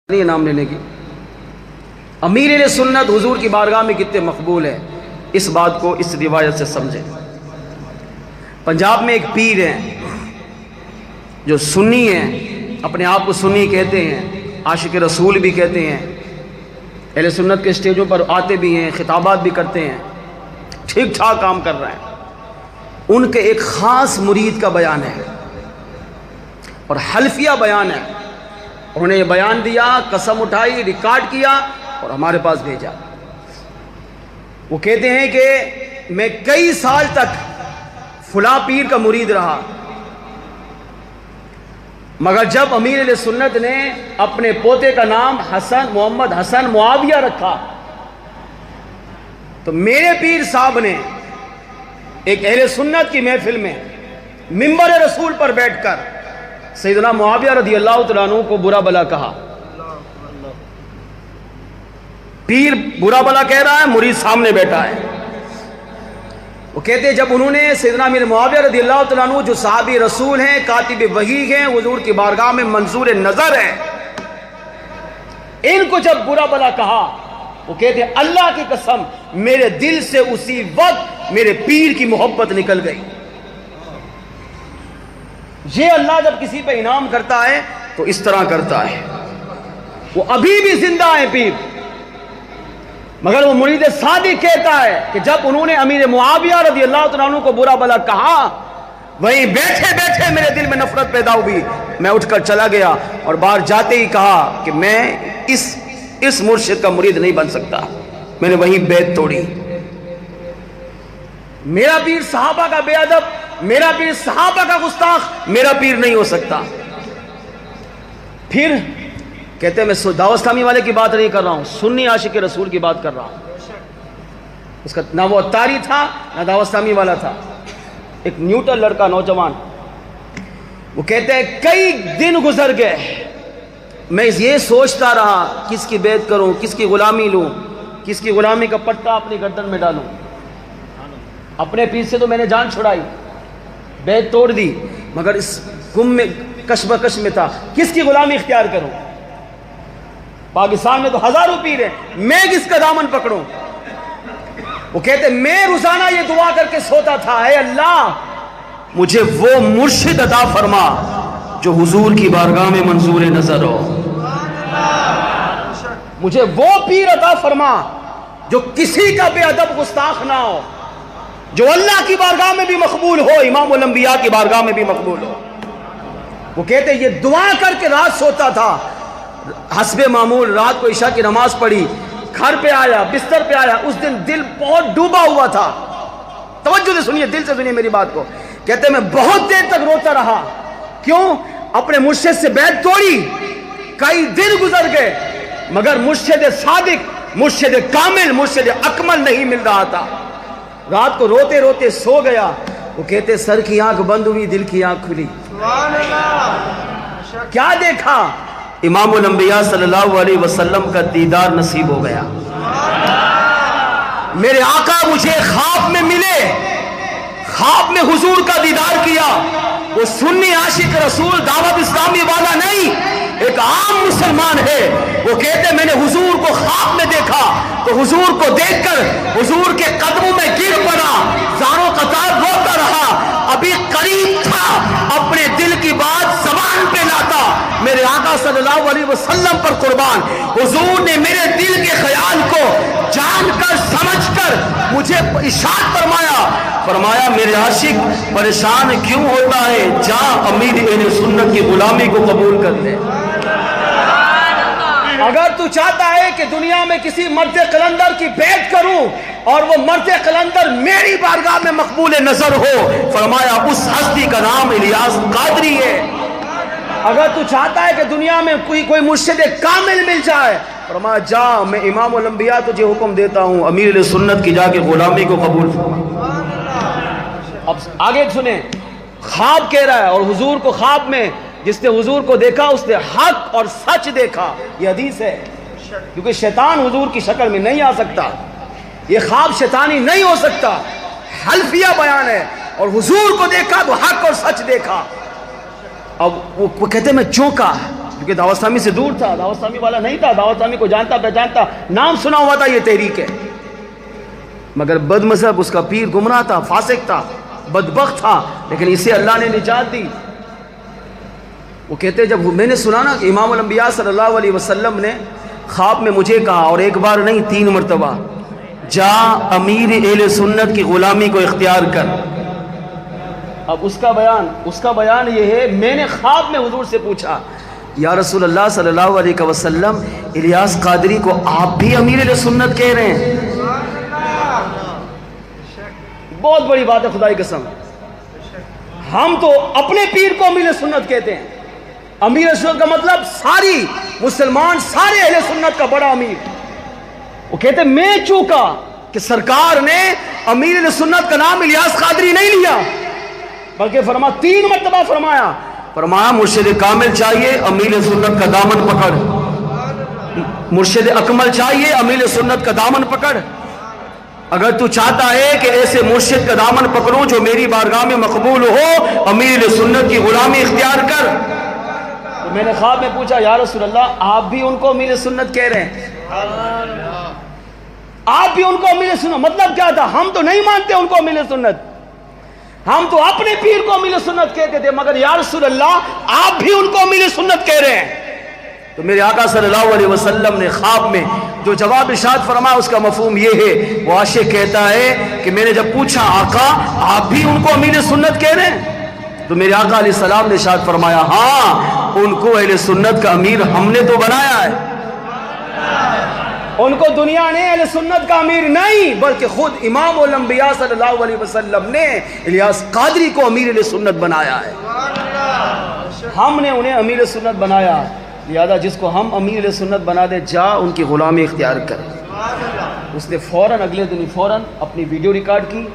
نہیں نام لینے کی۔ امیر سنت حضور کی بارگاہ میں کتنے مقبول ہیں، اس بات کو اس روایت سے سمجھیں۔ پنجاب میں ایک پیر ہیں جو سنی ہیں، اپنے آپ کو سنی کہتے ہیں، عاشق رسول بھی کہتے ہیں، اہل سنت کے اسٹیجوں پر آتے بھی ہیں، خطابات بھی کرتے ہیں، ٹھیک ٹھاک کام کر رہے ہیں۔ ان کے ایک خاص مرید کا بیان ہے اور حلفیہ بیان ہے۔ انہوں نے یہ بیان دیا، قسم اٹھائی، ریکارڈ کیا اور ہمارے پاس بھیجا۔ وہ کہتے ہیں کہ میں کئی سال تک فلاں پیر کا مرید رہا، مگر جب امیر اہل سنت نے اپنے پوتے کا نام محمد حسن معاویہ رکھا تو میرے پیر صاحب نے ایک اہل سنت کی محفل میں منبر رسول پر بیٹھ کر سیدنا معاویہ رضی اللہ تعالیٰ عنہ کو برا بلا کہا۔ پیر برا بلا کہہ رہا ہے، مرید سامنے بیٹھا ہے۔ وہ کہتے ہیں جب انہوں نے سیدنا امیر معاویہ رضی اللہ تعالیٰ عنہ جو صحابی رسول ہیں، کاتب وحی ہیں، حضور کی بارگاہ میں منظور نظر ہیں، ان کو جب برا بلا کہا، وہ کہتے ہیں اللہ کی قسم میرے دل سے اسی وقت میرے پیر کی محبت نکل گئی۔ یہ اللہ جب کسی پہ انعام کرتا ہے تو اس طرح کرتا ہے۔ وہ ابھی بھی زندہ ہیں پیر، مگر وہ مرید صادق کہتا ہے کہ جب انہوں نے امیر معاویہ رضی اللہ تعالیٰ عنہ کو برا بلا کہا، وہیں بیٹھے بیٹھے میرے دل میں نفرت پیدا ہوئی، میں اٹھ کر چلا گیا اور باہر جاتے ہی کہا کہ میں اس مرشد کا مرید نہیں بن سکتا۔ میں نے وہیں بیعت توڑی۔ میرا پیر صحابہ کا بے ادب، میرا پیر صحابہ کا گستاخ میرا پیر نہیں ہو سکتا۔ پھر کہتے ہیں میں دعوت اسلامی والے کی بات نہیں کر رہا ہوں، سنی عاشق رسول کی بات کر رہا ہوں۔ اس کا نہ وہ اتاری تھا نہ دعوت اسلامی والا تھا، ایک نیوٹرل لڑکا نوجوان۔ وہ کہتے ہیں کئی دن گزر گئے، میں یہ سوچتا رہا کس کی بیعت کروں، کس کی غلامی لوں، کس کی غلامی کا پٹا اپنی گردن میں ڈالوں۔ اپنے پیر سے تو میں نے جان چھڑائی، بیعت توڑ دی، مگر اس گم میں کش بکش میں تھا، کس کی غلامی اختیار کروں؟ پاکستان میں تو ہزاروں پیر ہیں، میں کس کا دامن پکڑوں؟ وہ کہتے میں روزانہ یہ دعا کر کے سوتا تھا، اے اللہ مجھے وہ مرشد عطا فرما جو حضور کی بارگاہ میں منظور نظر ہو، مجھے وہ پیر عطا فرما جو کسی کا بے ادب گستاخ نہ ہو، جو اللہ کی بارگاہ میں بھی مقبول ہو، امام الانبیاء کی بارگاہ میں بھی مقبول ہو۔ وہ کہتے یہ دعا کر کے رات سوتا تھا، حسب معمول رات کو عشاء کی نماز پڑھی، گھر پہ آیا، بستر پہ آیا، اس دن دل بہت ڈوبا ہوا تھا۔ توجہ سے سنیے، دل سے سنیے میری بات کو۔ کہتے میں بہت دیر تک روتا رہا، کیوں؟ اپنے مرشد سے بیعت توڑی، کئی دن گزر گئے مگر مرشد صادق، مرشد کامل، مرشد اکمل نہیں مل رہا تھا۔ رات کو روتے روتے سو گیا۔ وہ کہتے سر کی آنکھ بند ہوئی، دل کی آنکھ کھلی۔ کیا دیکھا؟ امام الانبیاء صلی اللہ علیہ وسلم کا دیدار نصیب ہو گیا۔ میرے آقا مجھے خواب میں ملے، خواب میں حضور کا دیدار کیا۔ وہ سنی عاشق رسول دعوت اسلامی والا نہیں، ایک عام مسلمان ہے۔ وہ کہتے میں نے حضور کو خواب میں دیکھا تو حضور کو دیکھ کر حضور کے قدموں میں گر پڑا، زاروں قطار روتا رہا۔ ابھی قریب تھا اپنے دل کی بات زبان پہ لاتا، میرے آقا صلی اللہ علیہ وسلم پر قربان، حضور نے میرے دل کے خیال کو جان کر سمجھ کر مجھے ارشاد فرمایا میرے عاشق پریشان کیوں ہوتا ہے، جا امیر اہل سنت کی غلامی کو قبول کر لے۔ اگر تو چاہتا ہے کہ دنیا میں کسی مرد قلندر کی بیعت کروں اور وہ مرد قلندر میری بارگاہ میں مقبول نظر ہو، فرمایا اس ہستی کا نام الیاس قادری ہے۔ اگر تو چاہتا ہے کہ دنیا میں کوئی مرشد کامل مل جائے، فرمایا جا میں امام الانبیاء تجھے حکم دیتا ہوں، امیر اہل سنت کی جا کے غلامی کو قبول فرما۔ اب آگے سنیں، خواب کہہ رہا ہے اور حضور کو خواب میں جس نے حضور کو دیکھا اس نے حق اور سچ دیکھا، یہ حدیث ہے، کیونکہ شیطان حضور کی شکل میں نہیں آ سکتا، یہ خواب شیطانی نہیں ہو سکتا، حلفیہ بیان ہے، اور حضور کو دیکھا تو حق اور سچ دیکھا۔ اب وہ کہتے میں چونکا، کیونکہ دعوت اسلامی سے دور تھا، دعوت اسلامی والا نہیں تھا، دعوت اسلامی کو جانتا پہچانتا، نام سنا ہوا تھا یہ تحریک ہے، مگر بد مذہب، اس کا پیر گمراہ تھا، فاسق تھا، بدبخت تھا، لیکن اسے اللہ نے نجات دی۔ وہ کہتے جب میں نے سنا نا کہ امام الانبیاء صلی اللہ علیہ وسلم نے خواب میں مجھے کہا، اور ایک بار نہیں 3 مرتبہ، جا امیر اہل سنت کی غلامی کو اختیار کر۔ اب اس کا بیان یہ ہے، میں نے خواب میں حضور سے پوچھا یا رسول اللہ صلی اللہ علیہ وسلم، الیاس قادری کو آپ بھی امیر اہل سنت کہہ رہے ہیں؟ بہت بڑی بات ہے، خدا کی قسم، ہم تو اپنے پیر کو امیر سنت کہتے ہیں۔ امیر سنت کا مطلب ساری مسلمان، سارے اہل سنت کا بڑا امیر۔ وہ کہتے ہیں میں چوکا کہ سرکار نے امیر اہل سنت کا نام الیاس قادری نہیں لیا، بلکہ 3 مرتبہ فرمایا مرشد کامل چاہیے امیر سنت کا دامن پکڑ، مرشد اکمل چاہیے امیر سنت کا دامن پکڑ۔ اگر تو چاہتا ہے کہ ایسے مرشد کا دامن پکڑوں جو میری بارگاہ میں مقبول ہو، امیر سنت کی غلامی اختیار کر۔ تو میں نے خواب میں پوچھا یا رسول اللہ آپ بھی ان کو امیر سنت کہہ رہے ہیں؟ آپ بھی ان کو امیر سنت، مطلب کیا تھا؟ ہم تو نہیں مانتے ان کو امیر سنت، ہم تو اپنے پیر کو امیر سنت کہتے تھے، مگر یا رسول اللہ آپ بھی ان کو امیر سنت کہہ رہے ہیں۔ تو میرے آقا صلی اللہ علیہ وسلم نے خواب میں جو جواب ارشاد فرمایا اس کا مفہوم یہ ہے، وہ عاشق کہتا ہے کہ میں نے جب پوچھا آقا آپ بھی ان کو امیر سنت کہہ رہے ہیں، تو میرے آقا علیہ السلام نے ارشاد فرمایا ہاں ان کو اہل سنت کا امیر ہم نے تو بنایا ہے، ان کو دنیا نے اہل سنت کا امیر نہیں بلکہ خود امام الانبیاء صلی اللہ علیہ وسلم نے الیاس قادری کو امیر اہل سنت بنایا ہے، ہم نے انہیں امیر سنت بنایا، لہذا جس کو ہم امیر سنت بنا دے جا ان کی غلامی اختیار کرے۔ اس نے فوراً اگلے دن اپنی ویڈیو ریکارڈ کی،